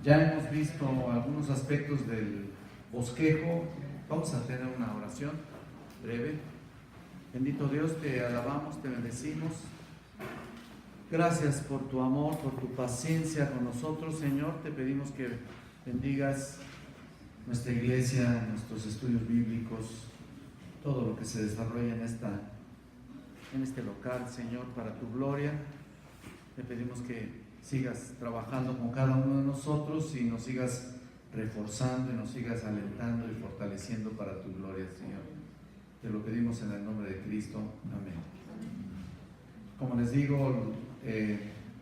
Ya hemos visto algunos aspectos del bosquejo. Vamos a tener una oración breve. Bendito Dios, te alabamos, te bendecimos. Gracias por tu amor, por tu paciencia con nosotros, Señor. Te pedimos que bendigas nuestra iglesia, nuestros estudios bíblicos, todo lo que se desarrolla en este local, Señor, para tu gloria. Te pedimos que sigas trabajando con cada uno de nosotros y nos sigas reforzando y nos sigas alentando y fortaleciendo para tu gloria, Señor. Te lo pedimos en el nombre de Cristo. Amén. Como les digo,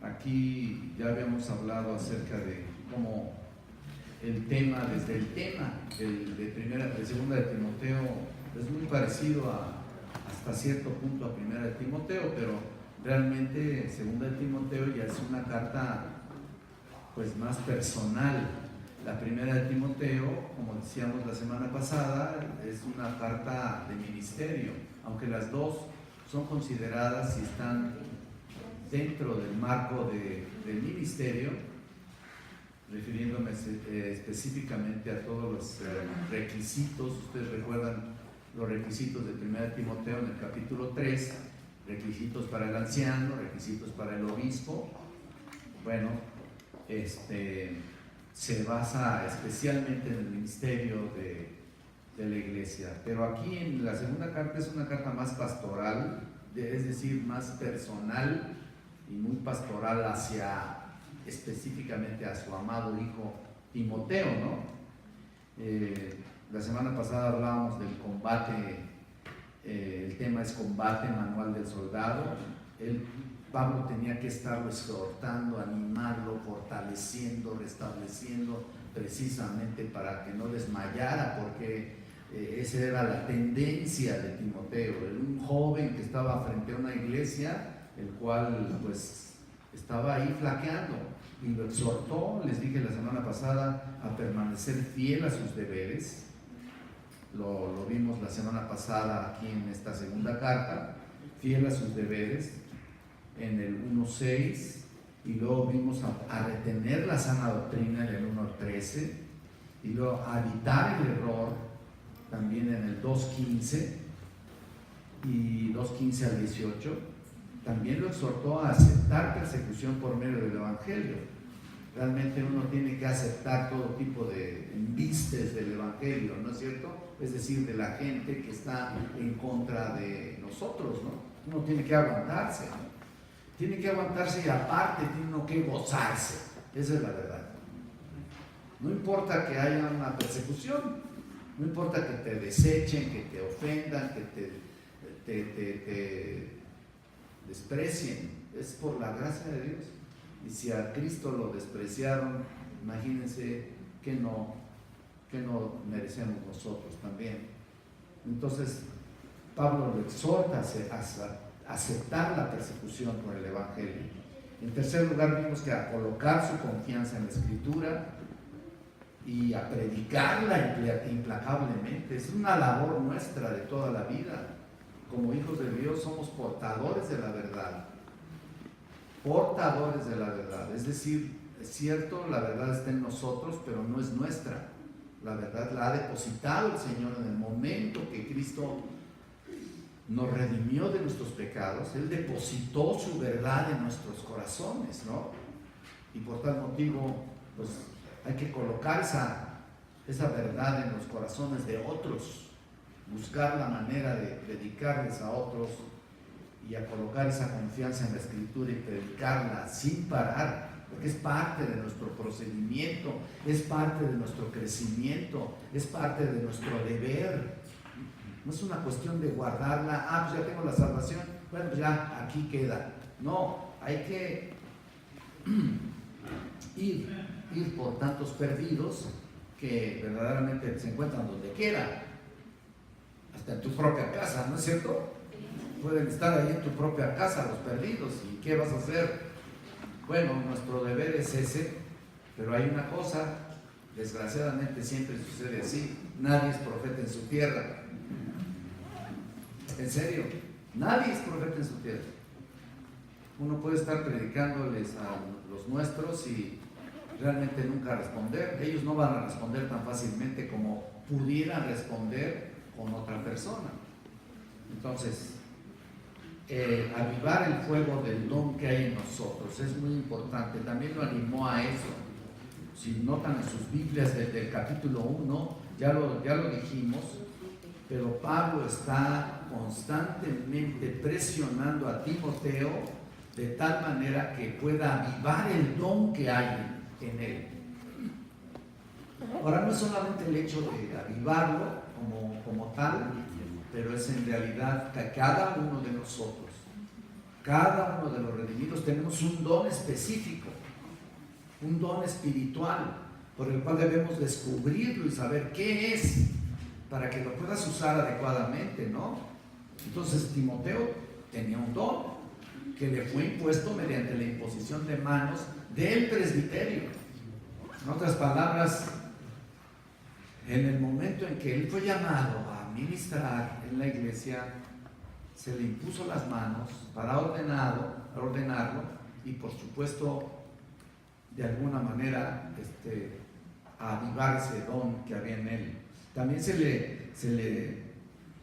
aquí ya habíamos hablado acerca de cómo desde el tema de segunda de Timoteo es muy parecido hasta cierto punto a primera de Timoteo, pero realmente segunda de Timoteo ya es una carta pues más personal. La primera de Timoteo, como decíamos la semana pasada, es una carta de ministerio, aunque las dos son consideradas y están dentro del marco del ministerio, refiriéndome específicamente a todos los requisitos. Ustedes recuerdan los requisitos de 1 Timoteo en el capítulo 3, requisitos para el anciano, requisitos para el obispo. Bueno, se basa especialmente en el ministerio de la iglesia, pero aquí en la segunda carta es una carta más pastoral, es decir, más personal y muy pastoral específicamente a su amado hijo Timoteo, ¿no? La semana pasada hablábamos del combate, el tema es combate, manual del soldado. Pablo tenía que estarlo exhortando, animarlo, fortaleciendo, restableciendo, precisamente para que no desmayara, porque esa era la tendencia de Timoteo, un joven que estaba frente a una iglesia, el cual pues estaba ahí flaqueando, y lo exhortó. Les dije la semana pasada a permanecer fiel a sus deberes. Lo vimos la semana pasada aquí en esta segunda carta, fiel a sus deberes, en el 1.6, y luego vimos a retener la sana doctrina en el 1.13, y luego a evitar el error también en el 2.15 y 2.15 al 18. También lo exhortó a aceptar persecución por medio del Evangelio. Realmente uno tiene que aceptar todo tipo de embistes del Evangelio, ¿no es cierto? Es decir, de la gente que está en contra de nosotros, ¿no? Uno tiene que aguantarse, ¿no? Tiene que aguantarse y aparte tiene uno que gozarse. Esa es la verdad. No importa que haya una persecución, no importa que te desechen, que te ofendan, que te desprecien, es por la gracia de Dios. Y si a Cristo lo despreciaron, imagínense que no merecemos nosotros también. Entonces Pablo lo exhorta a aceptar la persecución por el Evangelio. En tercer lugar, vimos que a colocar su confianza en la Escritura y a predicarla implacablemente. Es una labor nuestra de toda la vida. Como hijos de Dios somos portadores de la verdad. Portadores de la verdad. Es decir, es cierto, la verdad está en nosotros, pero no es nuestra. La verdad la ha depositado el Señor en el momento que Cristo nos redimió de nuestros pecados. Él depositó su verdad en nuestros corazones, ¿no? Y por tal motivo, pues hay que colocar esa verdad en los corazones de otros, buscar la manera de predicarles a otros y a colocar esa confianza en la Escritura y predicarla sin parar, porque es parte de nuestro procedimiento, es parte de nuestro crecimiento, es parte de nuestro deber. No es una cuestión de guardarla, pues ya tengo la salvación, bueno, pues ya aquí queda. No, hay que ir por tantos perdidos que verdaderamente se encuentran donde quiera, hasta en tu propia casa, ¿no es cierto? Pueden estar ahí en tu propia casa los perdidos. ¿Y qué vas a hacer? Bueno, nuestro deber es ese, pero hay una cosa, desgraciadamente siempre sucede así: nadie es profeta en su tierra. En serio, nadie es profeta en su tierra. Uno puede estar predicándoles a los nuestros y realmente nunca responder. Ellos no van a responder tan fácilmente como pudieran responder con otra persona. Entonces, avivar el fuego del don que hay en nosotros es muy importante. También lo animó a eso. Si notan en sus Biblias desde el capítulo 1, ya lo dijimos, pero Pablo está constantemente presionando a Timoteo de tal manera que pueda avivar el don que hay en él. Ahora, no es solamente el hecho de avivarlo como tal, pero es en realidad que cada uno de nosotros, cada uno de los redimidos, tenemos un don específico, un don espiritual, por el cual debemos descubrirlo y saber qué es, para que lo puedas usar adecuadamente, ¿no? Entonces Timoteo tenía un don que le fue impuesto mediante la imposición de manos del presbiterio. En otras palabras, en el momento en que él fue llamado a ministrar en la iglesia, se le impuso las manos para ordenarlo y por supuesto de alguna manera avivar ese don que había en él. También se le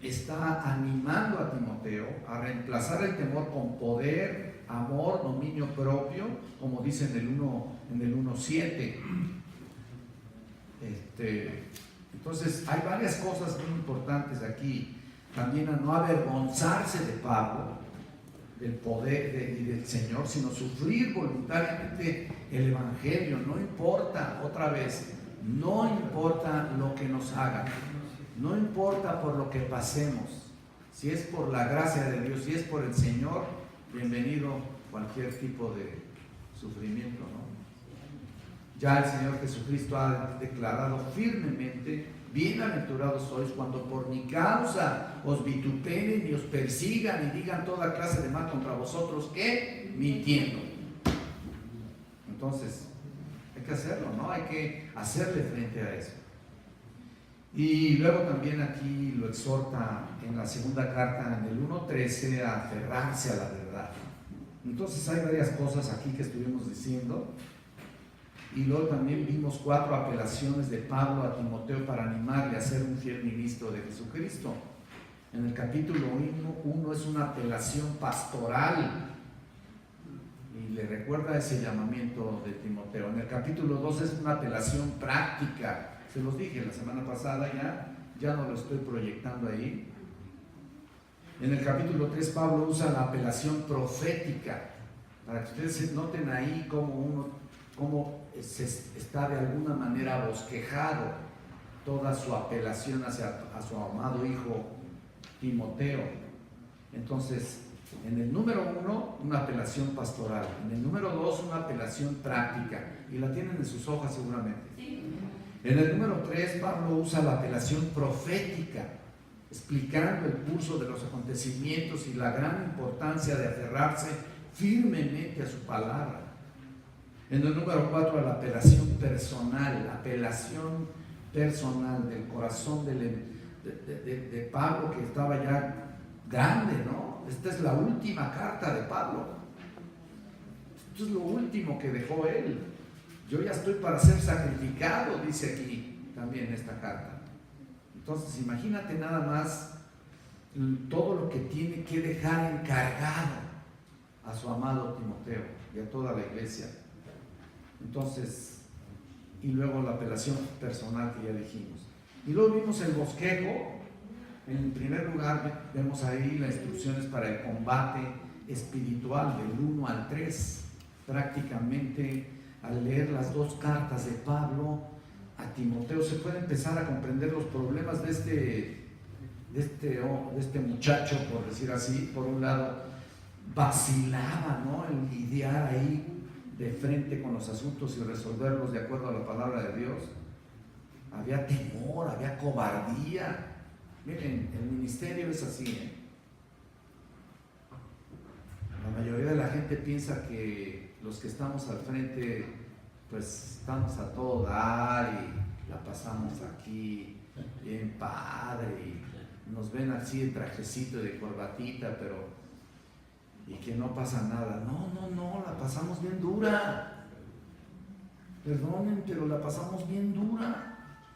está animando a Timoteo a reemplazar el temor con poder, amor, dominio propio, como dice en el 1:7. Entonces hay varias cosas muy importantes aquí. También a no avergonzarse de Pablo, del poder y del Señor, sino sufrir voluntariamente el Evangelio. No importa, otra vez, no importa lo que nos hagan, no importa por lo que pasemos. Si es por la gracia de Dios, si es por el Señor, bienvenido cualquier tipo de sufrimiento, ¿no? Ya el Señor Jesucristo ha declarado firmemente: bienaventurados sois cuando por mi causa os vituperen y os persigan y digan toda clase de mal contra vosotros, ¿qué? Mintiendo. Entonces, hay que hacerlo, ¿no? Hay que hacerle frente a eso. Y luego también aquí lo exhorta en la segunda carta, en el 1:13, a aferrarse a la verdad. Entonces hay varias cosas aquí que estuvimos diciendo. Y luego también vimos 4 apelaciones de Pablo a Timoteo para animarle a ser un fiel ministro de Jesucristo. En el capítulo 1 es una apelación pastoral y le recuerda ese llamamiento de Timoteo. En el capítulo 2 es una apelación práctica. Se los dije la semana pasada, ya no lo estoy proyectando ahí. En el capítulo 3 Pablo usa la apelación profética, para que ustedes noten ahí cómo se está de alguna manera bosquejado toda su apelación a su amado hijo Timoteo. Entonces, en el número 1, una apelación pastoral. En el número 2, una apelación práctica. Y la tienen en sus hojas seguramente. En el número 3, Pablo usa la apelación profética, explicando el curso de los acontecimientos y la gran importancia de aferrarse firmemente a su palabra. En el número 4, la apelación personal del corazón de Pablo, que estaba ya grande, ¿no? Esta es la última carta de Pablo. Esto es lo último que dejó él. Yo ya estoy para ser sacrificado, dice aquí también esta carta. Entonces, imagínate nada más todo lo que tiene que dejar encargado a su amado Timoteo y a toda la iglesia. Entonces, y luego la apelación personal que ya dijimos. Y luego vimos el bosquejo. En primer lugar, vemos ahí las instrucciones para el combate espiritual del 1 al 3. Prácticamente, al leer las 2 cartas de Pablo a Timoteo, se puede empezar a comprender los problemas de este muchacho, por decir así. Por un lado, vacilaba, ¿no?, en lidiar ahí de frente con los asuntos y resolverlos de acuerdo a la palabra de Dios. Había temor, había cobardía. Miren, el ministerio es así, ¿eh? La mayoría de la gente piensa que los que estamos al frente, pues estamos a todo dar y la pasamos aquí bien padre y nos ven así en trajecito de corbatita, pero y que no pasa nada. No, la pasamos bien dura. Perdonen, pero la pasamos bien dura.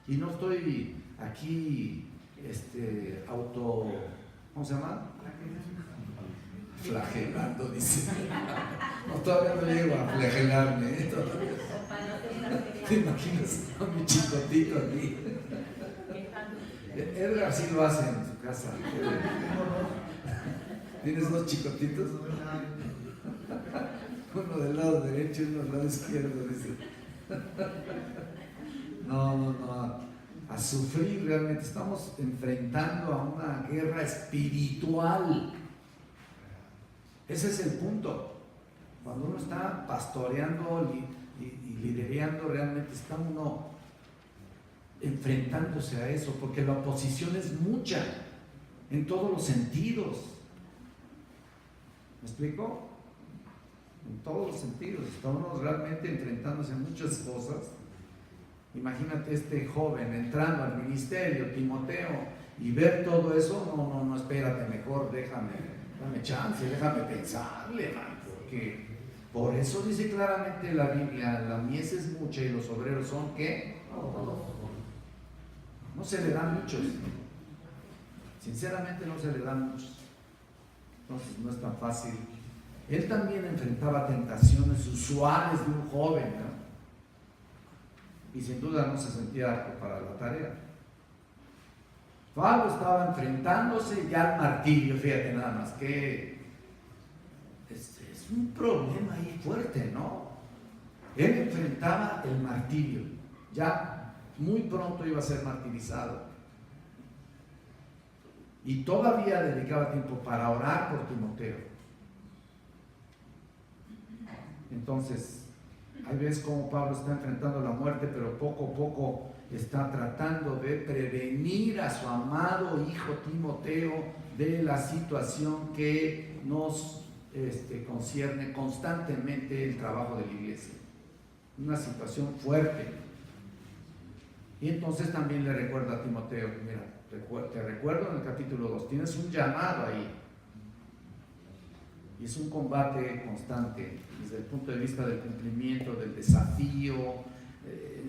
Y no estoy aquí, ¿cómo se llama? Flagelando, dice. No, todavía no llego a flagelarme, ¿eh? ¿Te imaginas a mi chicotito aquí? Edgar sí lo hace en su casa. ¿Tienes dos chicotitos? Uno del lado derecho y uno del lado izquierdo, dice. No. A sufrir realmente. Estamos enfrentando a una guerra espiritual. Ese es el punto. Cuando uno está pastoreando y liderando, realmente está uno enfrentándose a eso, porque la oposición es mucha en todos los sentidos. ¿Me explico? En todos los sentidos. Estamos realmente enfrentándose a muchas cosas. Imagínate este joven entrando al ministerio, Timoteo, y ver todo eso. No, espérate, mejor dame chance, déjame pensarle, man, porque por eso dice claramente la Biblia, la mies es mucha y los obreros son ¿qué? No se le dan muchos. Sinceramente no se le dan muchos. Entonces no es tan fácil. Él también enfrentaba tentaciones usuales de un joven, ¿no? Y sin duda no se sentía apto para la tarea. Pablo estaba enfrentándose ya al martirio, fíjate nada más, que es un problema ahí fuerte, ¿no? Él enfrentaba el martirio, ya muy pronto iba a ser martirizado. Y todavía dedicaba tiempo para orar por Timoteo. Entonces, hay veces como Pablo está enfrentando la muerte, pero poco a poco está tratando de prevenir a su amado hijo Timoteo de la situación que nos concierne constantemente el trabajo de la iglesia. Una situación fuerte. Y entonces también le recuerda a Timoteo, mira, te recuerdo en el capítulo 2, tienes un llamado ahí. Y es un combate constante desde el punto de vista del cumplimiento, del desafío,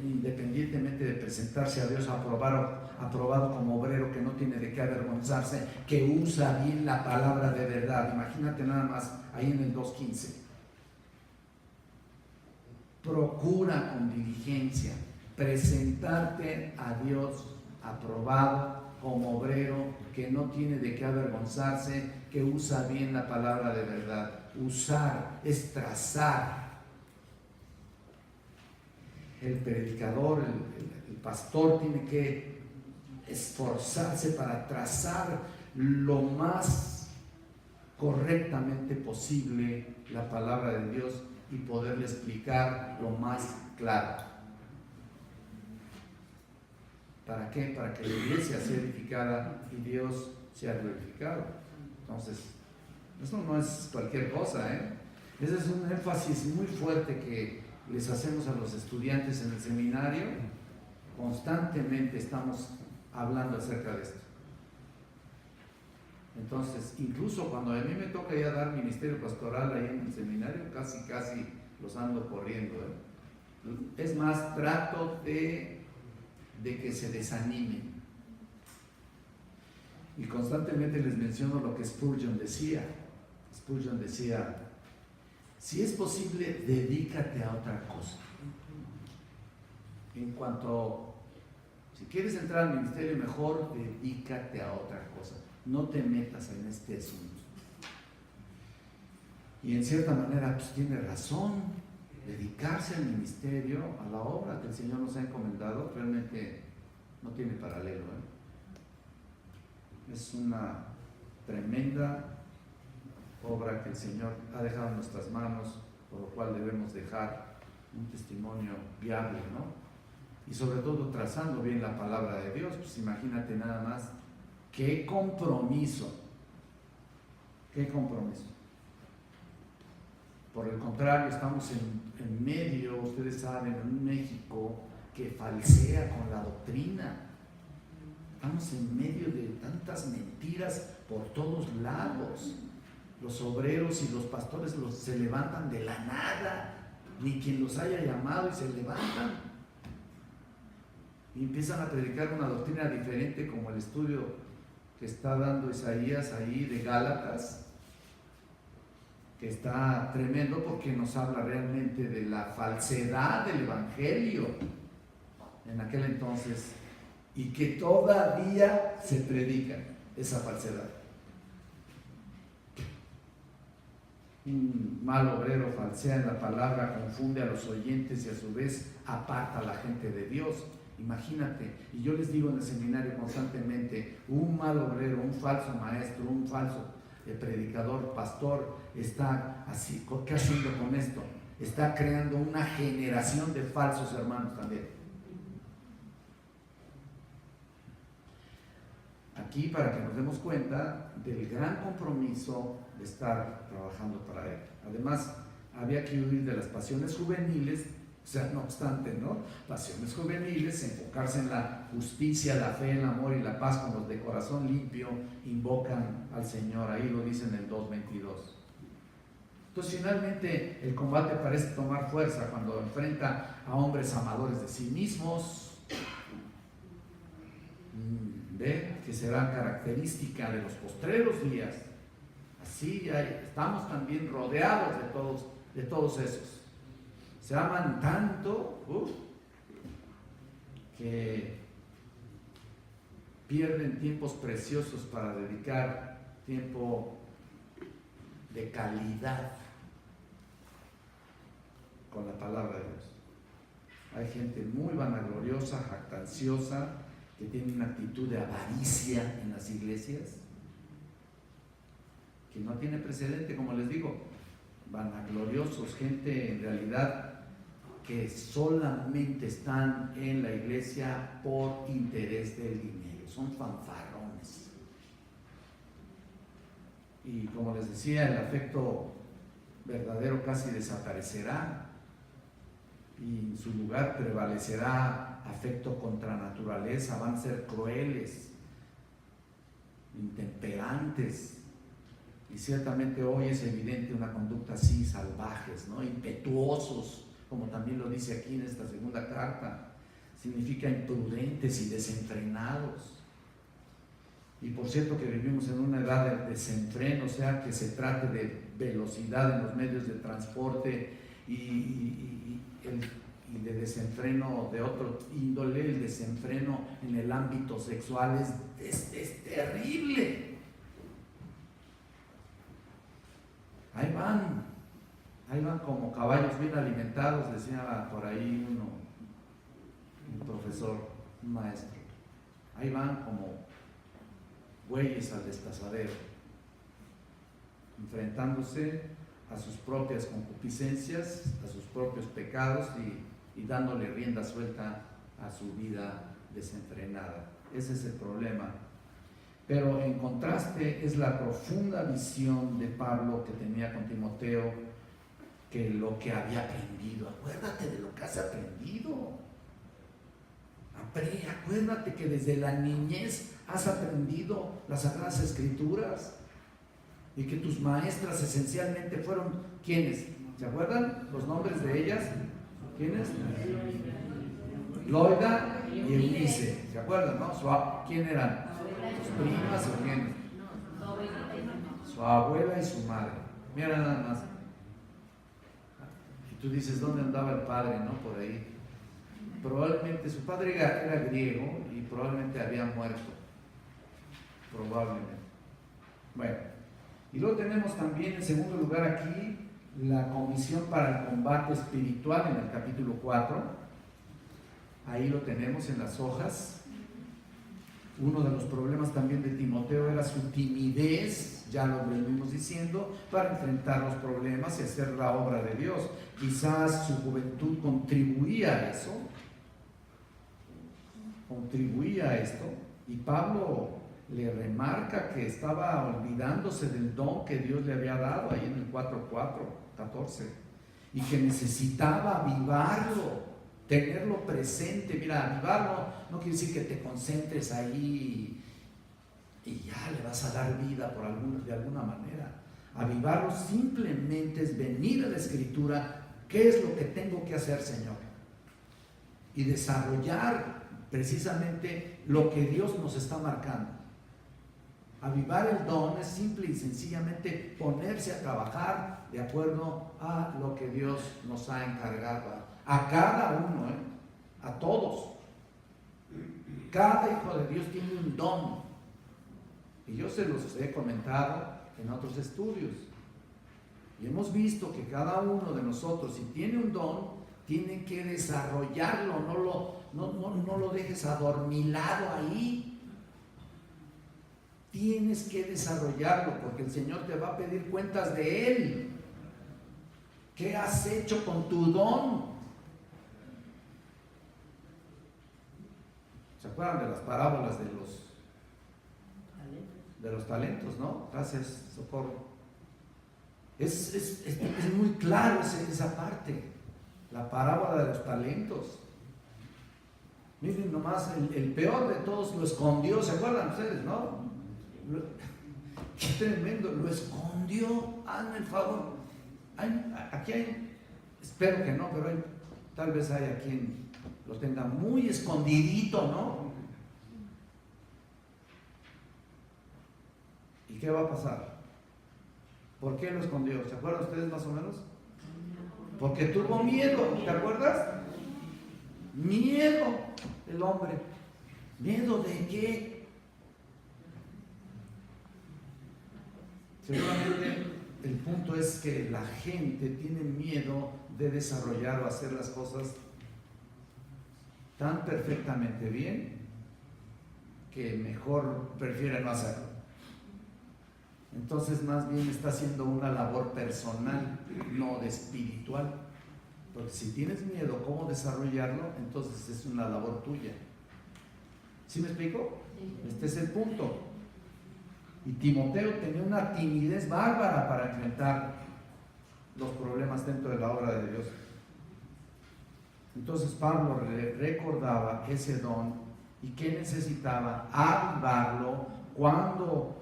independientemente de presentarse a Dios aprobado como obrero que no tiene de qué avergonzarse, que usa bien la palabra de verdad. Imagínate nada más ahí en el 2:15. Procura con diligencia presentarte a Dios aprobado como obrero que no tiene de qué avergonzarse, que usa bien la palabra de verdad. Usar es trazar. El predicador, el pastor tiene que esforzarse para trazar lo más correctamente posible la palabra de Dios y poderle explicar lo más claro. ¿Para qué? Para que la iglesia sea edificada y Dios sea glorificado. Entonces, eso no es cualquier cosa, ¿eh? Ese es un énfasis muy fuerte que les hacemos a los estudiantes en el seminario. Constantemente estamos hablando acerca de esto. Entonces, incluso cuando a mí me toca ya dar ministerio pastoral ahí en el seminario, casi los ando corriendo, ¿eh? Es más, trato de que se desanimen. Y constantemente les menciono lo que Spurgeon decía. Spurgeon decía, si es posible, dedícate a otra cosa. En cuanto, si quieres entrar al ministerio, mejor dedícate a otra cosa. No te metas en este asunto. Y en cierta manera, pues tiene razón. Dedicarse al ministerio, a la obra que el Señor nos ha encomendado, realmente no tiene paralelo, ¿eh? Es una tremenda obra que el Señor ha dejado en nuestras manos, por lo cual debemos dejar un testimonio viable, ¿no? Y sobre todo trazando bien la palabra de Dios. Pues imagínate nada más, qué compromiso. Por el contrario, estamos en medio, ustedes saben, en un México que falsea con la doctrina. Estamos en medio de tantas mentiras por todos lados. Los obreros y los pastores se levantan de la nada ni quien los haya llamado, y se levantan y empiezan a predicar una doctrina diferente, como el estudio que está dando Isaías ahí de Gálatas, que está tremendo porque nos habla realmente de la falsedad del evangelio en aquel entonces, y que todavía se predica esa falsedad. Un mal obrero falsea en la palabra, confunde a los oyentes y a su vez aparta a la gente de Dios. Imagínate, y yo les digo en el seminario constantemente, un mal obrero, un falso maestro, un falso predicador, pastor, está así. ¿Qué haciendo con esto? Está creando una generación de falsos hermanos también. Aquí, para que nos demos cuenta del gran compromiso de estar trabajando para Él. Además, había que huir de las pasiones juveniles, o sea, no obstante, ¿no? Pasiones juveniles, enfocarse en la justicia, la fe, el amor y la paz, con los de corazón limpio invocan al Señor. Ahí lo dice en el 2:22. Entonces, finalmente, el combate parece tomar fuerza cuando enfrenta a hombres amadores de sí mismos, que será característica de los postreros días. Así estamos también rodeados de todos esos. Se aman tanto que pierden tiempos preciosos para dedicar tiempo de calidad con la palabra de Dios. Hay gente muy vanagloriosa, jactanciosa, que tiene una actitud de avaricia en las iglesias, que no tiene precedente, como les digo, vanagloriosos, gente en realidad que solamente están en la iglesia por interés del dinero, son fanfarrones. Y como les decía, el afecto verdadero casi desaparecerá, y en su lugar prevalecerá afecto contra naturaleza. Van a ser crueles, intemperantes, y ciertamente hoy es evidente una conducta así, salvajes, ¿no? Impetuosos, como también lo dice aquí en esta segunda carta. Significa imprudentes y desenfrenados. Y por cierto que vivimos en una edad de desenfreno, o sea, que se trate de velocidad en los medios de transporte y de desenfreno de otro índole. El desenfreno en el ámbito sexual es terrible. Ahí van como caballos bien alimentados, decía por ahí un profesor, un maestro. Ahí van como bueyes al destazadero, enfrentándose a sus propias concupiscencias, a sus propios pecados y dándole rienda suelta a su vida desenfrenada. Ese es el problema. Pero en contraste es la profunda visión de Pablo que tenía con Timoteo, que lo que había aprendido. Acuérdate de lo que has aprendido. Acuérdate que desde la niñez has aprendido las Sagradas Escrituras y que tus maestras esencialmente fueron ¿quiénes? ¿Se acuerdan los nombres de ellas? ¿Quiénes? Loida y Eunice. ¿Se acuerdan, no? ¿Quién eran? ¿Sus primas o quiénes? Su abuela y su madre. Mira nada más. Y tú dices, ¿dónde andaba el padre, no? Por ahí. Probablemente su padre era griego y probablemente había muerto. Probablemente. Bueno, y luego tenemos también en segundo lugar aquí la comisión para el combate espiritual en el capítulo 4. Ahí lo tenemos en las hojas. Uno de los problemas también de Timoteo era su timidez, ya lo venimos diciendo, para enfrentar los problemas y hacer la obra de Dios. Quizás su juventud contribuía a eso, y Pablo le remarca que estaba olvidándose del don que Dios le había dado ahí en el 4:14, y que necesitaba avivarlo, tenerlo presente. Mira, avivarlo no quiere decir que te concentres ahí y ya le vas a dar vida de alguna manera. Avivarlo simplemente es venir a la Escritura ¿Qué es lo que tengo que hacer, Señor? Y desarrollar precisamente lo que Dios nos está marcando. Avivar el don es simple y sencillamente ponerse a trabajar de acuerdo a lo que Dios nos ha encargado. A cada uno, a todos. Cada hijo de Dios tiene un don. Y yo se los he comentado en otros estudios. Y hemos visto que cada uno de nosotros, si tiene un don, tiene que desarrollarlo, no lo dejes adormilado ahí. Tienes que desarrollarlo porque el Señor te va a pedir cuentas de Él. ¿Qué has hecho con tu don? ¿Se acuerdan de las parábolas de los talentos, no? Gracias, Socorro. Es muy claro esa parte, la parábola de los talentos. Miren nomás, el peor de todos lo escondió, ¿se acuerdan ustedes, no? Qué tremendo, lo escondió, hazme el favor. Aquí hay, espero que no, pero tal vez haya quien lo tenga muy escondidito, ¿no? ¿Y qué va a pasar? ¿Por qué lo escondió? ¿Se acuerdan ustedes más o menos? Porque tuvo miedo, ¿te acuerdas? Miedo el hombre. ¿Miedo de qué? Seguramente el punto es que la gente tiene miedo de desarrollar o hacer las cosas tan perfectamente bien que mejor prefiere no hacerlo. Entonces más bien está haciendo una labor personal, no de espiritual. Porque si tienes miedo cómo desarrollarlo, entonces es una labor tuya. ¿Sí me explico? Este es el punto. Y Timoteo tenía una timidez bárbara para enfrentar los problemas dentro de la obra de Dios. Entonces Pablo recordaba ese don y que necesitaba avivarlo cuando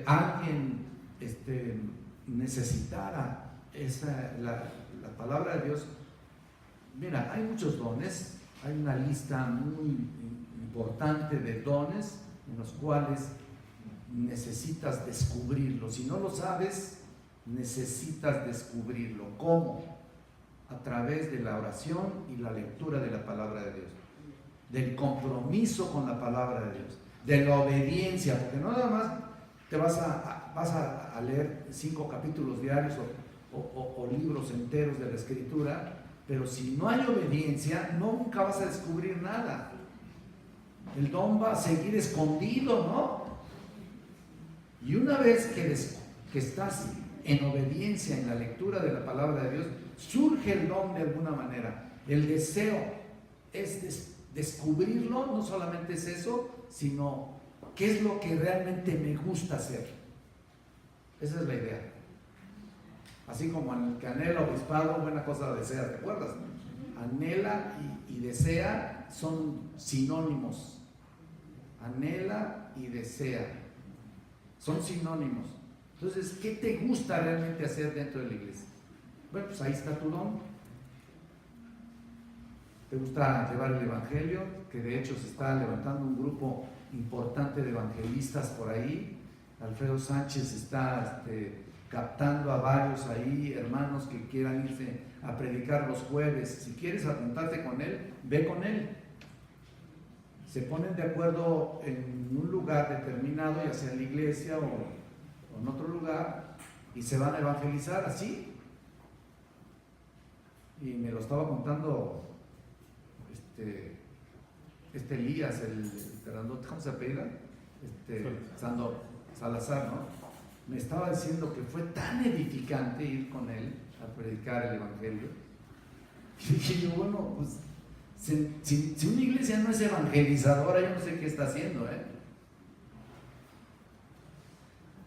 alguien necesitara la palabra de Dios. Mira, hay muchos dones, hay una lista muy importante de dones en los cuales necesitas descubrirlo. Si no lo sabes, necesitas descubrirlo. ¿Cómo? A través de la oración y la lectura de la palabra de Dios, del compromiso con la palabra de Dios, de la obediencia, porque no nada más te vas a leer 5 capítulos diarios o libros enteros de la Escritura, pero si no hay obediencia, nunca vas a descubrir nada. El don va a seguir escondido, ¿no? Y una vez que estás en obediencia en la lectura de la palabra de Dios, surge el don de alguna manera. El deseo es descubrirlo, no solamente es eso, sino qué es lo que realmente me gusta hacer. Esa es la idea. Así como el que anhela obispado, buena cosa desea, ¿te acuerdas? Anhela y desea son sinónimos. Anhela y desea son sinónimos. Entonces, ¿qué te gusta realmente hacer dentro de la iglesia? Bueno, pues ahí está tu don. ¿Te gusta llevar el evangelio? Que de hecho se está levantando un grupo importante de evangelistas por ahí. Alfredo Sánchez está captando a varios ahí, hermanos que quieran irse a predicar los jueves. Si quieres apuntarte con él, ve con él. Se ponen de acuerdo en un lugar determinado, ya sea en la iglesia o en otro lugar, y se van a evangelizar así. Y me lo estaba contando Elías, el grandote, ¿cómo se apellida? Salazar, ¿no? Me estaba diciendo que fue tan edificante ir con él a predicar el evangelio. Y dije yo, bueno, pues si una iglesia no es evangelizadora, yo no sé qué está haciendo,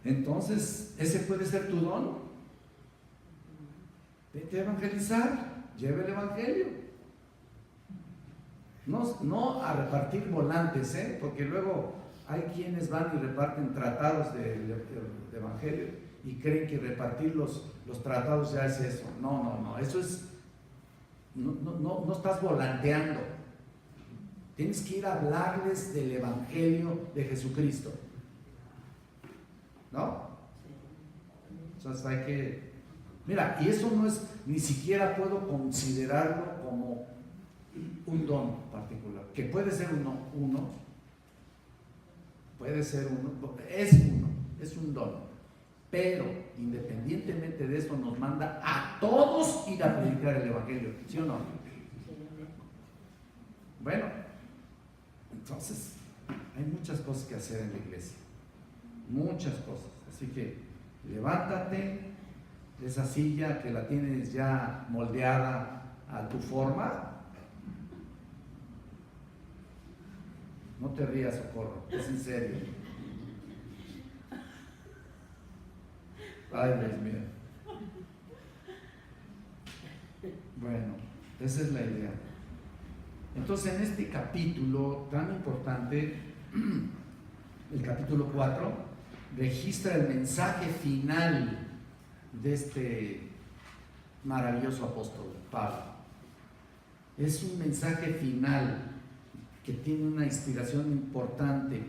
Entonces, ese puede ser tu don. Vete a evangelizar, lleva el evangelio. No a repartir volantes, porque luego hay quienes van y reparten tratados de evangelio y creen que repartir los tratados ya es eso. No, eso es, no estás volanteando. Tienes que ir a hablarles del Evangelio de Jesucristo, ¿no? Entonces hay que, mira, y eso no es, ni siquiera puedo considerarlo como un don particular, que puede ser uno, puede ser uno, es un don, pero independientemente de eso nos manda a todos ir a predicar el Evangelio, ¿sí o no? Bueno, entonces hay muchas cosas que hacer en la iglesia, muchas cosas, así que levántate de esa silla que la tienes ya moldeada a tu forma. No te rías, Socorro, es en serio. Ay, Dios mío. Bueno, esa es la idea. Entonces, en este capítulo tan importante, el capítulo 4, registra el mensaje final de este maravilloso apóstol, Pablo. Es un mensaje final que tiene una inspiración importante,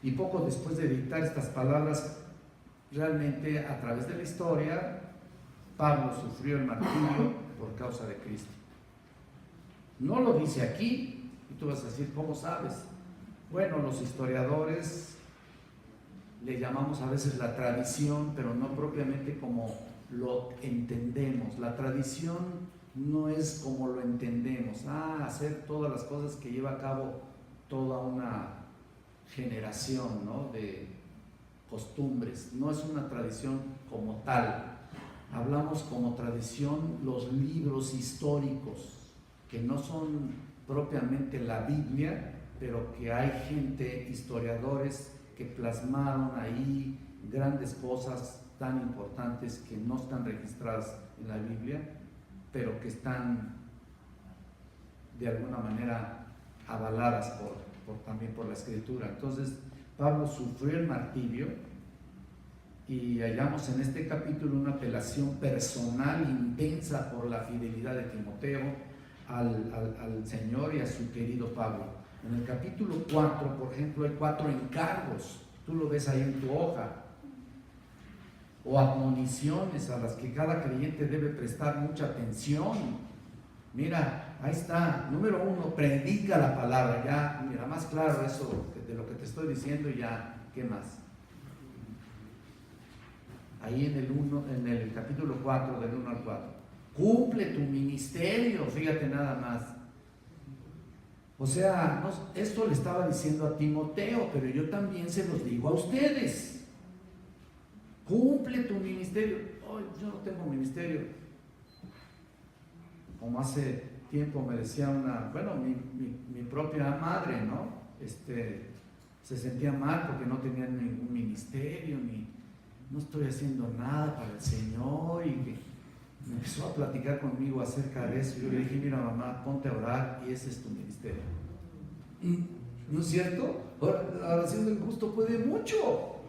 y poco después de dictar estas palabras, realmente a través de la historia, Pablo sufrió el martirio por causa de Cristo. No lo dice aquí, y tú vas a decir, ¿cómo sabes? Bueno, los historiadores le llamamos a veces la tradición, pero no propiamente como lo entendemos. La tradición no es como lo entendemos, hacer todas las cosas que lleva a cabo toda una generación, ¿no?, de costumbres. No es una tradición como tal. Hablamos como tradición los libros históricos, que no son propiamente la Biblia, pero que hay gente, historiadores, que plasmaron ahí grandes cosas tan importantes que no están registradas en la Biblia, pero que están de alguna manera avaladas también por la Escritura. Entonces, Pablo sufrió el martirio, y hallamos en este capítulo una apelación personal intensa por la fidelidad de Timoteo al Señor y a su querido Pablo. En el capítulo 4, por ejemplo, hay 4 encargos, tú lo ves ahí en tu hoja, o admoniciones a las que cada creyente debe prestar mucha atención. Mira, ahí está. Número 1, predica la palabra. Ya, mira, más claro eso de lo que te estoy diciendo, ya, ¿qué más? Ahí en el capítulo 4, del 1 al 4. Cumple tu ministerio, fíjate nada más. O sea, esto le estaba diciendo a Timoteo, pero yo también se los digo a ustedes. Cumple tu ministerio. Oh, yo no tengo ministerio. Como hace tiempo me decía mi propia madre, ¿no? Se sentía mal porque no tenía ningún ministerio, no estoy haciendo nada para el Señor, y que me empezó a platicar conmigo acerca de eso. Yo le dije, mira mamá, ponte a orar y ese es tu ministerio. ¿No es cierto? La oración del justo puede mucho.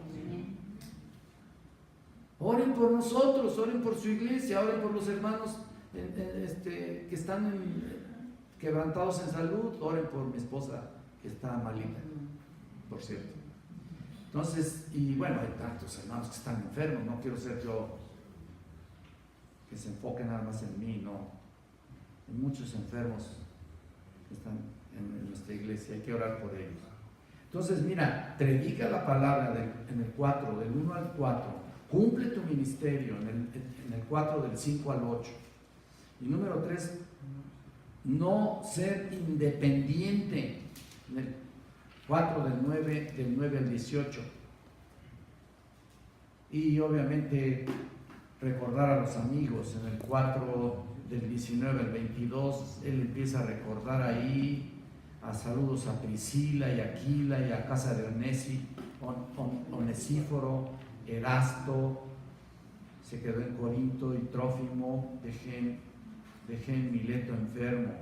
Oren por nosotros, oren por su iglesia, oren por los hermanos que están quebrantados en salud, oren por mi esposa que está malita, por cierto. Entonces, y bueno, hay tantos hermanos que están enfermos, no quiero ser yo que se enfoque nada más en mí, no. Hay muchos enfermos que están en nuestra iglesia, hay que orar por ellos. Entonces, mira, predica la palabra en el 4, del 1 al 4, cumple tu ministerio en el 4, del 5 al 8. Y número 3, no ser independiente, en el 4, del 9 al 18. Y obviamente recordar a los amigos, en el 4, del 19 al 22, él empieza a recordar ahí a saludos a Priscila y Aquila y a casa de Onesíforo, Erasto, se quedó en Corinto, y Trófimo, dejé en Mileto enfermo.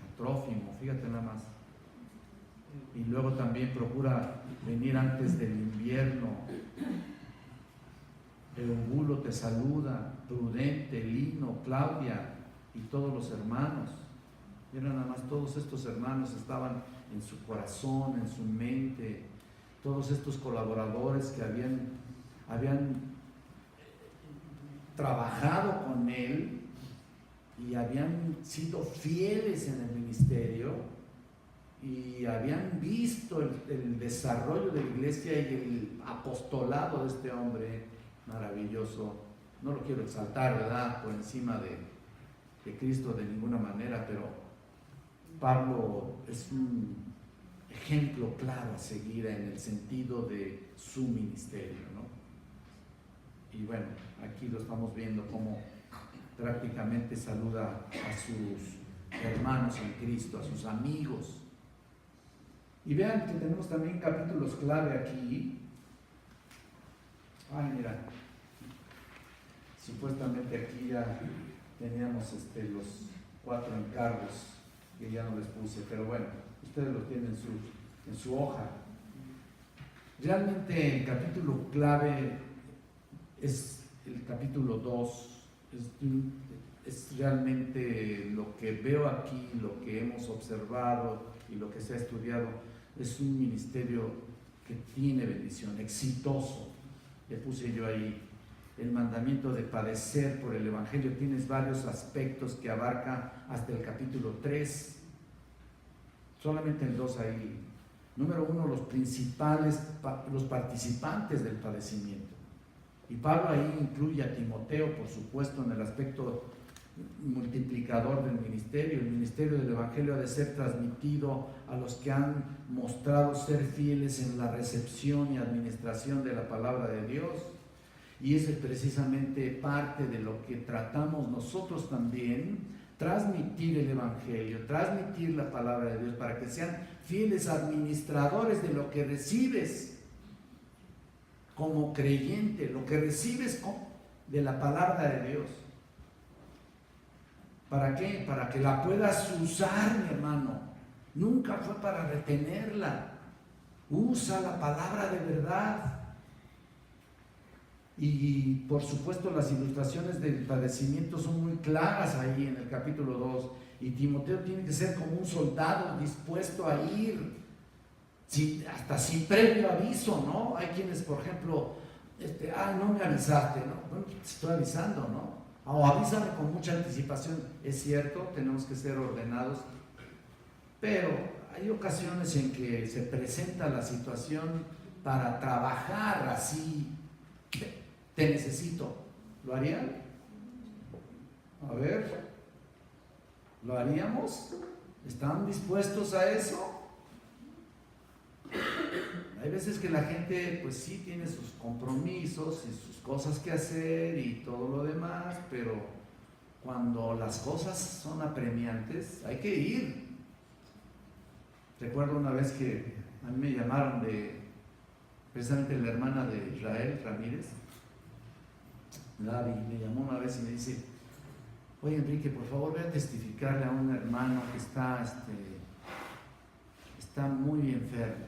A Trófimo, fíjate nada más. y luego también procura venir antes del invierno. Eungulo te saluda, Prudente, Lino, Claudia y todos los hermanos. Mira, nada más, todos estos hermanos estaban en su corazón, en su mente, todos estos colaboradores que habían trabajado con él y habían sido fieles en el ministerio y habían visto el desarrollo de la iglesia y el apostolado de este hombre maravilloso. No lo quiero exaltar, ¿verdad?, por encima de Cristo de ninguna manera, pero Pablo es un ejemplo claro a seguir en el sentido de su ministerio, ¿no? Y bueno, aquí lo estamos viendo como prácticamente saluda a sus hermanos en Cristo, a sus amigos. Y vean que tenemos también capítulos clave aquí. Ay, mira, supuestamente aquí ya teníamos los 4 encargos que ya no les puse, pero bueno, ustedes los tienen en su hoja. Realmente el capítulo clave es el capítulo 2, es realmente lo que veo aquí, lo que hemos observado y lo que se ha estudiado. Es un ministerio que tiene bendición, exitoso. Le puse yo ahí el mandamiento de padecer por el Evangelio. Tienes varios aspectos que abarca hasta el capítulo 3, solamente el 2 ahí. Número 1, los participantes del padecimiento. Y Pablo ahí incluye a Timoteo, por supuesto, en el aspecto multiplicador del ministerio. El ministerio del Evangelio ha de ser transmitido a los que han mostrado ser fieles en la recepción y administración de la palabra de Dios. Y ese es precisamente parte de lo que tratamos nosotros también, transmitir el Evangelio, transmitir la palabra de Dios para que sean fieles administradores de lo que recibes como creyente, lo que recibes de la palabra de Dios. ¿Para qué? Para que la puedas usar, mi hermano. Nunca fue para retenerla. Usa la palabra de verdad. Y por supuesto las ilustraciones del padecimiento son muy claras ahí en el capítulo 2. Y Timoteo tiene que ser como un soldado dispuesto a ir, hasta sin previo aviso, ¿no? Hay quienes, por ejemplo, no me avisaste, ¿no? Bueno, te estoy avisando, ¿no? O avísame con mucha anticipación. Es cierto, tenemos que ser ordenados, pero hay ocasiones en que se presenta la situación para trabajar así. Te necesito. ¿Lo harían? A ver, ¿lo haríamos? ¿Están dispuestos a eso? Hay veces que la gente pues sí tiene sus compromisos y sus cosas que hacer y todo lo demás, pero cuando las cosas son apremiantes hay que ir. Recuerdo una vez que a mí me llamaron precisamente la hermana de Israel Ramírez, Gaby, me llamó una vez y me dice: oye, Enrique, por favor ve a testificarle a un hermano que está muy enfermo.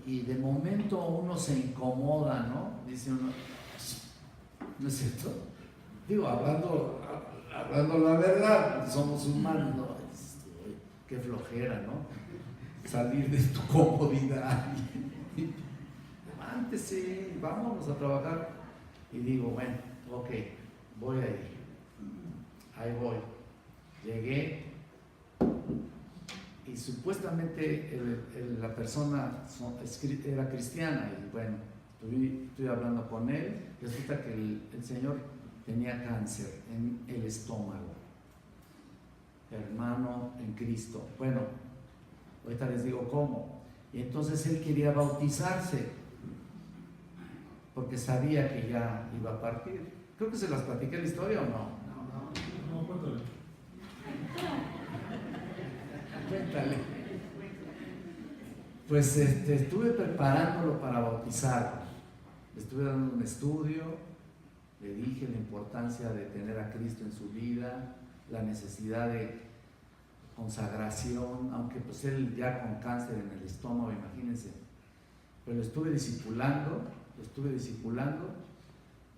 Y de momento uno se incomoda, ¿no? Dice uno, ¿no es cierto? Digo, hablando la verdad, somos humanos, ¿no? Qué flojera, ¿no? Salir de tu comodidad. Levántese, vámonos a trabajar. Y digo, bueno, ok, voy a ir. Ahí voy. Llegué y supuestamente la persona era cristiana y bueno, estoy hablando con él. Resulta que el señor tenía cáncer en el estómago. Hermano en Cristo. Bueno, ahorita les digo cómo. Y entonces él quería bautizarse porque sabía que ya iba a partir. Creo que se las platiqué la historia, ¿o no? No, cuéntale. Cuéntale. Pues estuve preparándolo para bautizarlo. Le estuve dando un estudio, le dije la importancia de tener a Cristo en su vida, la necesidad de consagración, aunque pues él ya con cáncer en el estómago, imagínense, pero lo estuve discipulando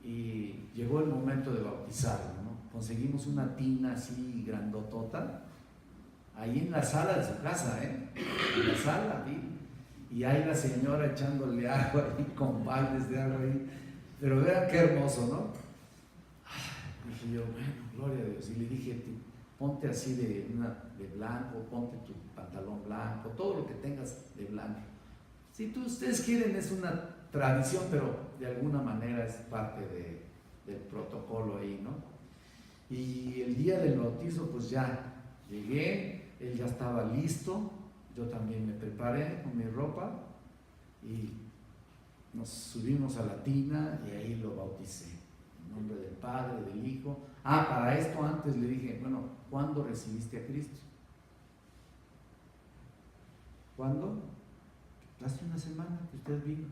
y llegó el momento de bautizarlo, ¿no? Conseguimos una tina así grandotota, ahí en la sala de su casa, en la sala, y ahí la señora echándole agua ahí, con baldes de agua ahí, pero vean qué hermoso, ¿no? Dije yo, bueno, gloria a Dios, y le dije, ponte así de blanco, ponte tu pantalón blanco, todo lo que tengas de blanco. Si ustedes quieren, es una tradición, pero de alguna manera es parte del protocolo ahí, ¿no? Y el día del bautizo, pues ya llegué, él ya estaba listo, yo también me preparé con mi ropa y nos subimos a la tina y ahí lo bauticé, en nombre del Padre, del Hijo. Para esto antes le dije, bueno, ¿cuándo recibiste a Cristo? ¿Cuándo? Hace una semana que usted vino.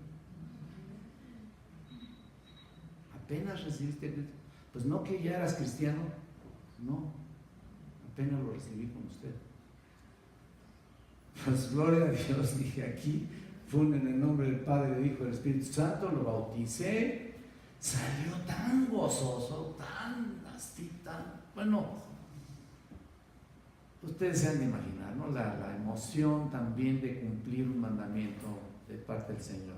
¿Apenas recibiste a Cristo? Pues no, que ya eras cristiano. No, apenas lo recibí con usted. Pues gloria a Dios, dije, aquí fue en el nombre del Padre, del Hijo y del Espíritu Santo, lo bauticé, salió tan gozoso, tan así, bueno, ustedes se han de imaginar, ¿no? La emoción también de cumplir un mandamiento de parte del Señor.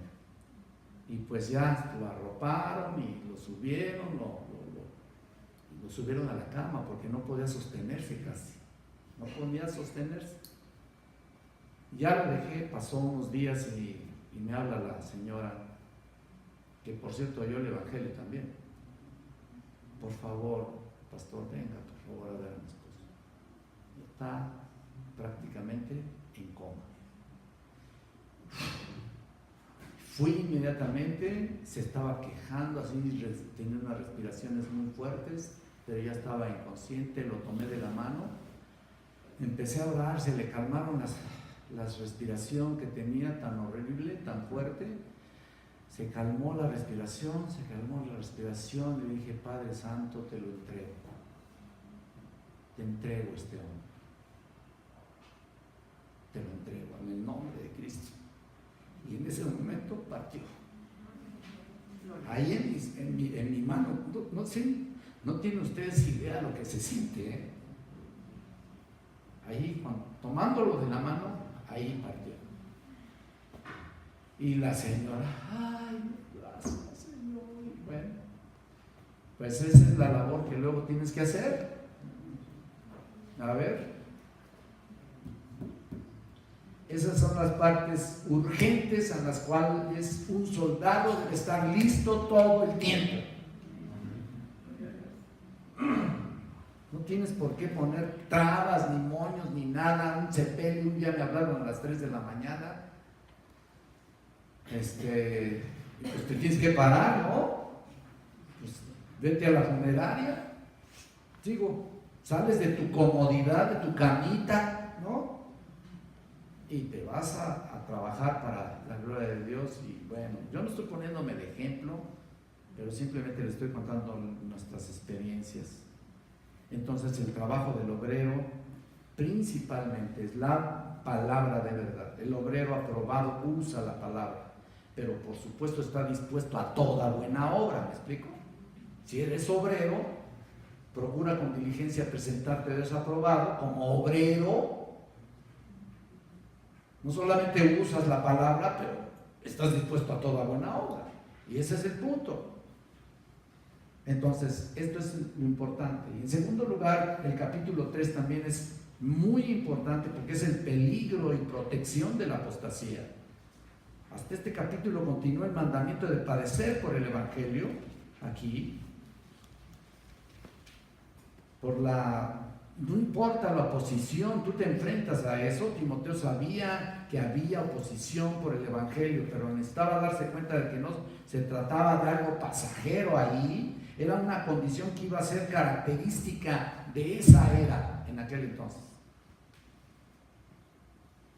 Y pues ya lo arroparon y lo subieron, lo subieron a la cama porque no podía sostenerse casi, no podía sostenerse. Ya lo dejé, pasó unos días y me habla la señora, que por cierto oyó el Evangelio también. Por favor, pastor, venga por favor a ver a mi esposo. Está prácticamente en coma. Fui inmediatamente, se estaba quejando, así tenía unas respiraciones muy fuertes, pero ya estaba inconsciente, lo tomé de la mano, empecé a orar, se le calmaron la respiración que tenía tan horrible, tan fuerte, se calmó la respiración, le dije, Padre Santo, te lo entrego, te entrego a este hombre, te lo entrego en el nombre de Cristo. Y en ese momento partió. Ahí en mi mano, no tienen ustedes idea lo que se siente, ¿eh? Ahí, tomándolo de la mano, ahí partió. Y la señora, ay, gracias, Señor. Y bueno, pues esa es la labor que luego tienes que hacer. A ver. Esas son las partes urgentes a las cuales un soldado debe estar listo todo el tiempo. No tienes por qué poner trabas, ni moños, ni nada. Un sepelio, un día me hablaron a las 3 de la mañana. Pues te tienes que parar, ¿no? Pues vete a la funeraria. Digo, sales de tu comodidad, de tu camita, ¿no? Y te vas a trabajar para la gloria de Dios. Y bueno, yo no estoy poniéndome de ejemplo, pero simplemente le estoy contando nuestras experiencias. Entonces el trabajo del obrero principalmente es la palabra de verdad. El obrero aprobado usa la palabra, pero por supuesto está dispuesto a toda buena obra, ¿me explico? Si eres obrero, procura con diligencia presentarte desaprobado como obrero. No solamente usas la palabra, pero estás dispuesto a toda buena obra. Y ese es el punto. Entonces, esto es lo importante. Y en segundo lugar, el capítulo 3 también es muy importante porque es el peligro y protección de la apostasía. Hasta este capítulo continúa el mandamiento de padecer por el Evangelio, aquí. No importa la oposición, tú te enfrentas a eso. Timoteo sabía que había oposición por el Evangelio, pero necesitaba darse cuenta de que no se trataba de algo pasajero ahí. Era una condición que iba a ser característica de esa era en aquel entonces.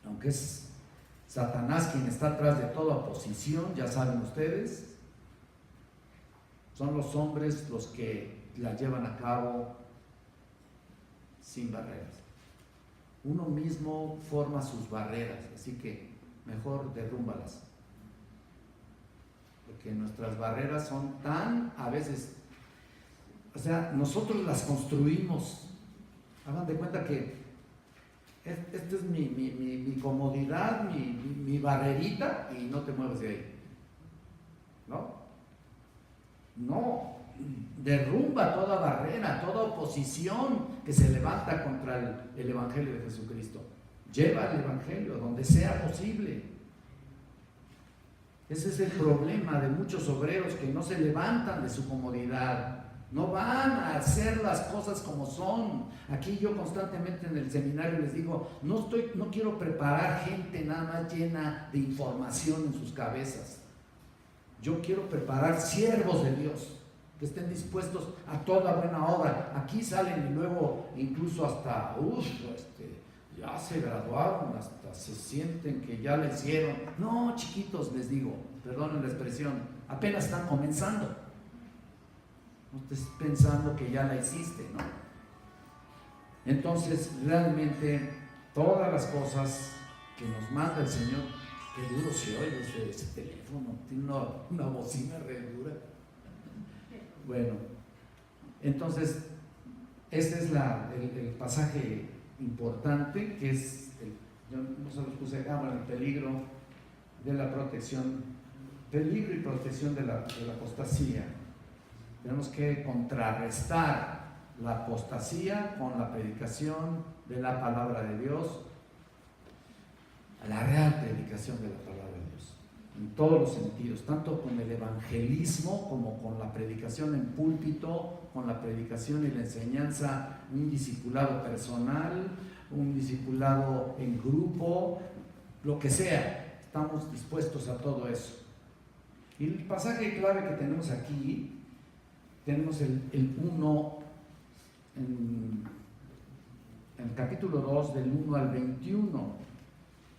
Aunque es Satanás quien está atrás de toda oposición, ya saben ustedes, son los hombres los que la llevan a cabo sin barreras. Uno mismo forma sus barreras, así que mejor derrúmbalas. Porque nuestras barreras son tan, a veces, o sea, nosotros las construimos. Hagan de cuenta que esta es mi comodidad, mi barrerita, y no te mueves de ahí. ¿No? No, derrumba toda barrera, toda oposición que se levanta contra el Evangelio de Jesucristo. Lleva el Evangelio donde sea posible. Ese es el problema de muchos obreros que no se levantan de su comodidad. No van a hacer las cosas como son. Aquí yo constantemente en el seminario les digo, no quiero preparar gente nada más llena de información en sus cabezas. Yo quiero preparar siervos de Dios que estén dispuestos a toda buena obra. Aquí salen y luego incluso hasta, ya se graduaron, hasta se sienten que ya le hicieron. No, chiquitos, les digo, perdonen la expresión, apenas están comenzando. No estés pensando que ya la hiciste, ¿no? Entonces, realmente, todas las cosas que nos manda el Señor, qué duro se oye ese teléfono, tiene una bocina re dura. Bueno, entonces, este es el pasaje importante, que es, yo no se los puse acá, bueno, el peligro de la protección, peligro y protección de la apostasía. Tenemos que contrarrestar la apostasía con la predicación de la palabra de Dios, la real predicación de la palabra de Dios, en todos los sentidos, tanto con el evangelismo como con la predicación en púlpito, con la predicación y la enseñanza, un discipulado personal, un discipulado en grupo, lo que sea, estamos dispuestos a todo eso. Y el pasaje clave que tenemos aquí, tenemos el 1 en el capítulo 2 del 1 al 21.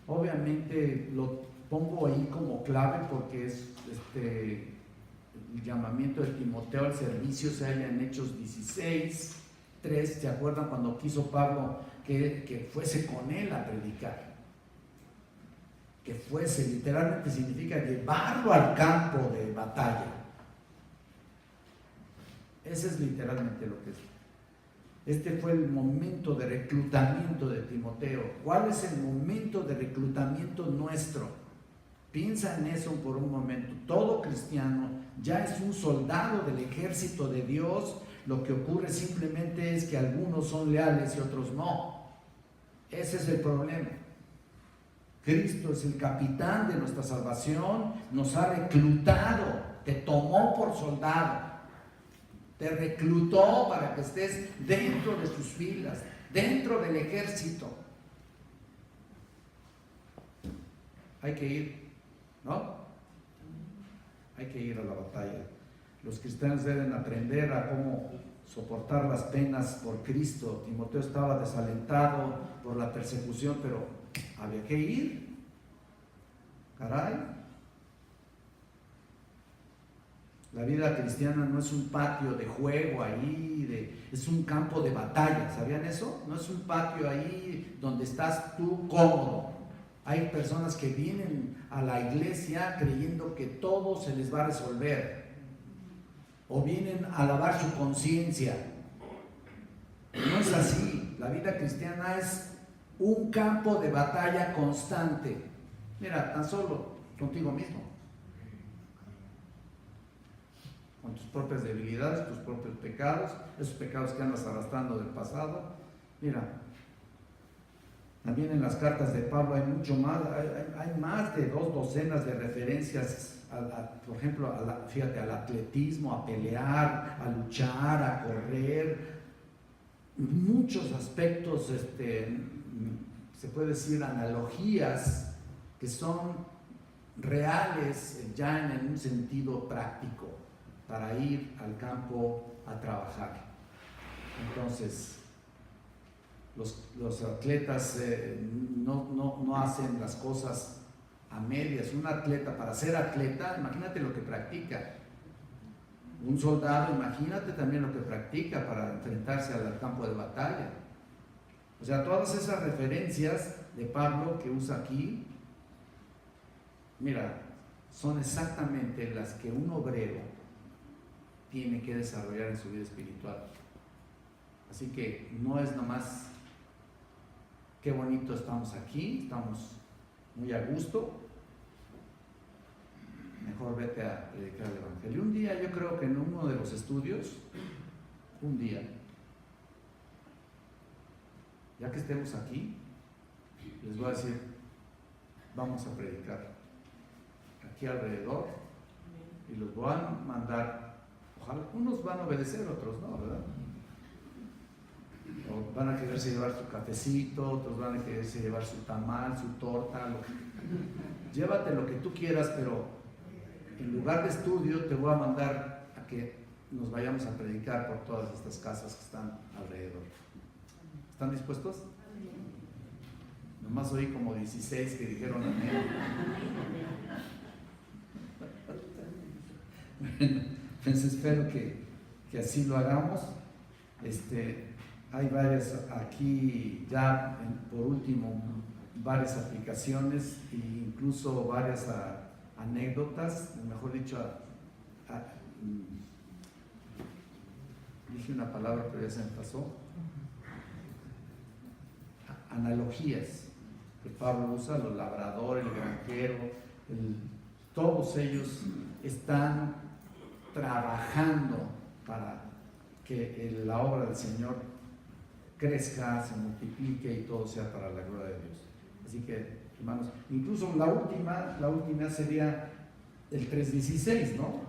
Obviamente lo pongo ahí como clave porque es el llamamiento de Timoteo al servicio, se halla en Hechos 16, 3. ¿Se acuerdan cuando quiso Pablo que fuese con él a predicar? Que fuese, literalmente significa llevarlo al campo de batalla. Ese es literalmente lo que es. Este fue el momento de reclutamiento de Timoteo. ¿Cuál es el momento de reclutamiento nuestro? Piensa en eso por un momento. Todo cristiano ya es un soldado del ejército de Dios. Lo que ocurre simplemente es que algunos son leales y otros no. Ese es el problema. Cristo es el capitán de nuestra salvación, nos ha reclutado, te tomó por soldado. Te reclutó para que estés dentro de sus filas, dentro del ejército. Hay que ir, ¿no? Hay que ir a la batalla. Los cristianos deben aprender a cómo soportar las penas por Cristo. Timoteo estaba desalentado por la persecución, pero había que ir. Caray. La vida cristiana no es un patio de juego ahí, es un campo de batalla. ¿Sabían eso? No es un patio ahí donde estás tú cómodo. Hay personas que vienen a la iglesia creyendo que todo se les va a resolver. O vienen a lavar su conciencia. No es así. La vida cristiana es un campo de batalla constante. Mira, tan solo contigo mismo. Con tus propias debilidades, tus propios pecados, esos pecados que andas arrastrando del pasado. Mira, también en las cartas de Pablo hay mucho más, hay más de 2 docenas de referencias, por ejemplo, fíjate, al atletismo, a pelear, a luchar, a correr, muchos aspectos, se puede decir analogías que son reales ya en un sentido práctico, para ir al campo a trabajar. Entonces, los atletas no hacen las cosas a medias. Un atleta, para ser atleta, imagínate lo que practica. Un soldado, imagínate también lo que practica para enfrentarse al campo de batalla. O sea, todas esas referencias de Pablo que usa aquí, mira, son exactamente las que un obrero tiene que desarrollar en su vida espiritual. Así que no es nomás qué bonito estamos aquí, estamos muy a gusto. Mejor vete a predicar el Evangelio. Un día, yo creo que en uno de los estudios, un día, ya que estemos aquí, les voy a decir, vamos a predicar aquí alrededor y los voy a mandar. Ojalá, unos van a obedecer, otros no, ¿verdad? O van a quererse llevar su cafecito, otros van a quererse llevar su tamal, su torta, llévate lo que tú quieras, pero en lugar de estudio te voy a mandar a que nos vayamos a predicar por todas estas casas que están alrededor. ¿Están dispuestos? Nomás oí como 16 que dijeron amén. Bueno, pues espero que así lo hagamos. Hay varias aquí ya, por último, varias aplicaciones e incluso varias anécdotas, mejor dicho, dije una palabra pero ya se me pasó, analogías que Pablo usa, los labradores, el granjero, todos ellos están trabajando para que la obra del Señor crezca, se multiplique y todo sea para la gloria de Dios. Así que, hermanos, incluso la última sería el 3:16, ¿no?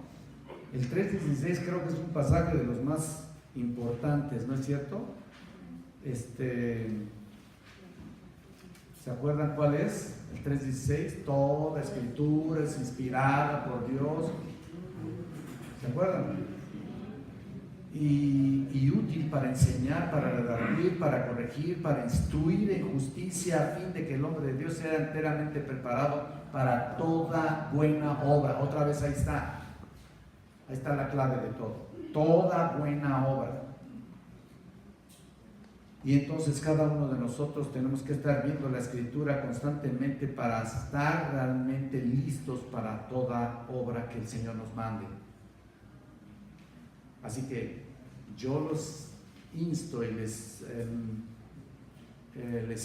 El 3:16 creo que es un pasaje de los más importantes, ¿no es cierto? ¿Se acuerdan cuál es? El 3:16, toda escritura es inspirada por Dios. ¿Se acuerdan? Y útil para enseñar, para redarguir, para corregir, para instruir en justicia, a fin de que el hombre de Dios sea enteramente preparado para toda buena obra. Otra vez ahí está la clave de todo, toda buena obra. Y entonces cada uno de nosotros tenemos que estar viendo la Escritura constantemente para estar realmente listos para toda obra que el Señor nos mande. Así que yo los insto y les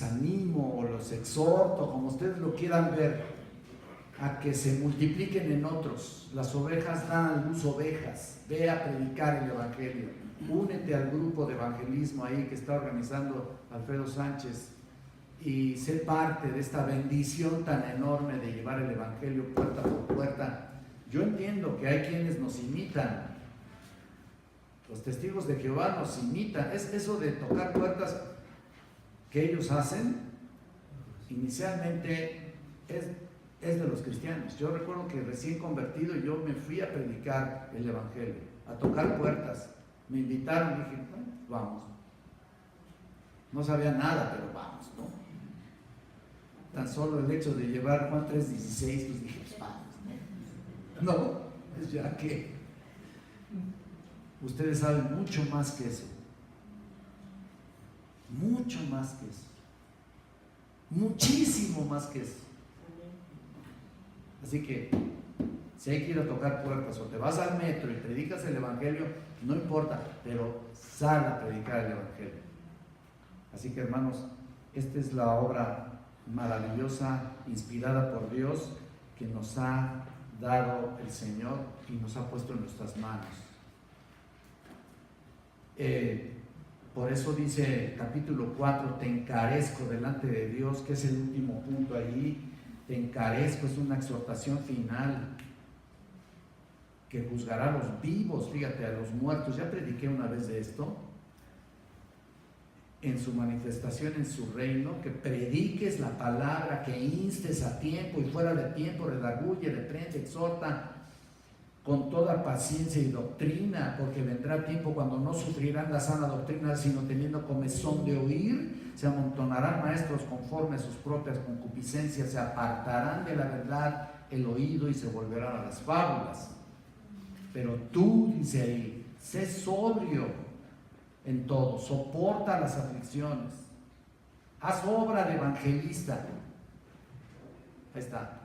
animo o los exhorto, como ustedes lo quieran ver, a que se multipliquen en otros. Las ovejas dan a luz ovejas. Ve a predicar el Evangelio. Únete al grupo de evangelismo ahí que está organizando Alfredo Sánchez y sé parte de esta bendición tan enorme de llevar el Evangelio puerta por puerta. Yo entiendo que hay quienes nos imitan. Los testigos de Jehová nos imitan. Es eso de tocar puertas que ellos hacen, inicialmente es de los cristianos. Yo recuerdo que recién convertido yo me fui a predicar el Evangelio, a tocar puertas. Me invitaron y dije, bueno, vamos. No sabía nada, pero vamos, ¿no? Tan solo el hecho de llevar Juan 3:16, pues dije, pues vamos, ¿no? No, es ya que ustedes saben mucho más que eso. Mucho más que eso. Muchísimo más que eso. Así que, si hay que ir a tocar puertas o te vas al metro y predicas el Evangelio, no importa, pero sal a predicar el Evangelio. Así que, hermanos, esta es la obra maravillosa, inspirada por Dios, que nos ha dado el Señor y nos ha puesto en nuestras manos. Por eso dice capítulo 4, te encarezco delante de Dios, que es el último punto allí. Te encarezco, es una exhortación final que juzgará a los vivos, fíjate, a los muertos. Ya prediqué una vez de esto en su manifestación en su reino, que prediques la palabra, que instes a tiempo y fuera de tiempo, redarguye, reprende, exhorta con toda paciencia y doctrina, porque vendrá tiempo cuando no sufrirán la sana doctrina, sino teniendo comezón de oír, se amontonarán maestros conforme a sus propias concupiscencias, se apartarán de la verdad el oído y se volverán a las fábulas. Pero tú, dice ahí, sé sobrio en todo, soporta las aflicciones, Haz obra de evangelista. Ahí está.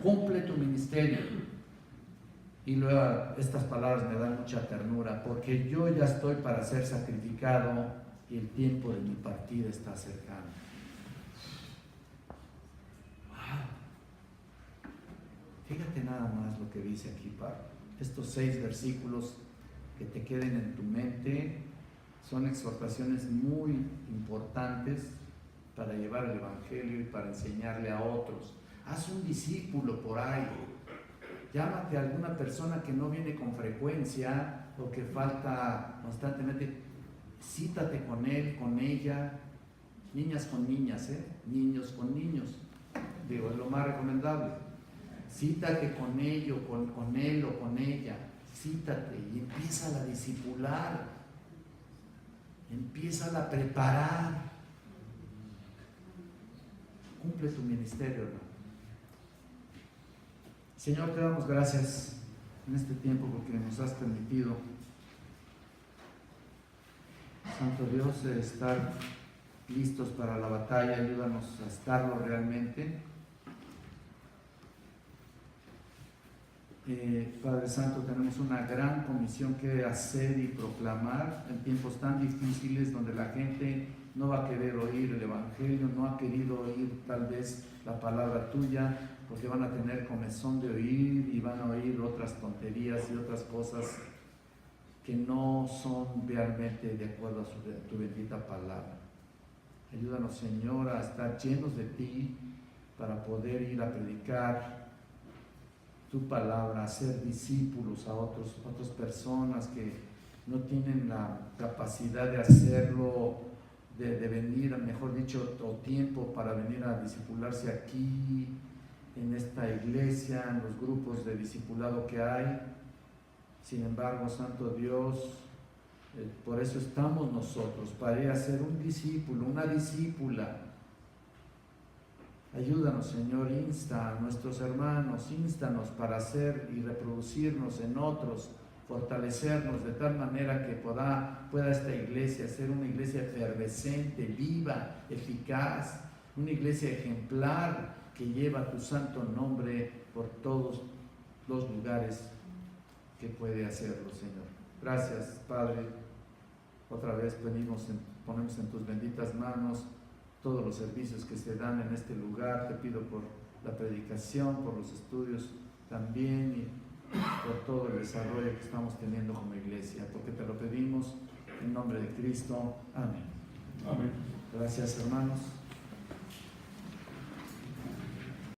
Cumple tu ministerio. Y luego estas palabras me dan mucha ternura, porque yo ya estoy para ser sacrificado y el tiempo de mi partida está cercano. Wow. Fíjate nada más lo que dice aquí, Pablo. Estos 6 versículos que te queden en tu mente son exhortaciones muy importantes para llevar el evangelio y para enseñarle a otros. Haz un discípulo por ahí. Llámate a alguna persona que no viene con frecuencia o que falta constantemente. Cítate con él, con ella. Niñas con niñas, niños con niños. Digo, es lo más recomendable. Cítate con ello, con él o con ella. Cítate y empieza a discipular. Empieza a preparar. Cumple tu ministerio, ¿no? Señor, te damos gracias en este tiempo porque nos has permitido, Santo Dios, estar listos para la batalla. Ayúdanos a estarlo realmente. Padre Santo, tenemos una gran comisión que hacer y proclamar en tiempos tan difíciles donde la gente no va a querer oír el Evangelio, no ha querido oír tal vez la palabra tuya, porque van a tener comezón de oír y van a oír otras tonterías y otras cosas que no son realmente de acuerdo a tu bendita palabra. Ayúdanos, Señor, a estar llenos de ti para poder ir a predicar tu palabra, a ser discípulos a otras personas que no tienen la capacidad de hacerlo, de venir, mejor dicho, o tiempo para venir a discipularse aquí, en esta iglesia, en los grupos de discipulado que hay. Sin embargo, Santo Dios, por eso estamos nosotros, para ir a ser un discípulo, una discípula. Ayúdanos, Señor, insta a nuestros hermanos, instanos para hacer y reproducirnos en otros, fortalecernos de tal manera que pueda esta iglesia ser una iglesia efervescente, viva, eficaz, una iglesia ejemplar que lleva tu santo nombre por todos los lugares que puede hacerlo, Señor. Gracias, Padre. Otra vez ponemos en tus benditas manos todos los servicios que se dan en este lugar. Te pido por la predicación, por los estudios también y por todo el desarrollo que estamos teniendo como iglesia, porque te lo pedimos en nombre de Cristo. Amén. Amén. Gracias, hermanos.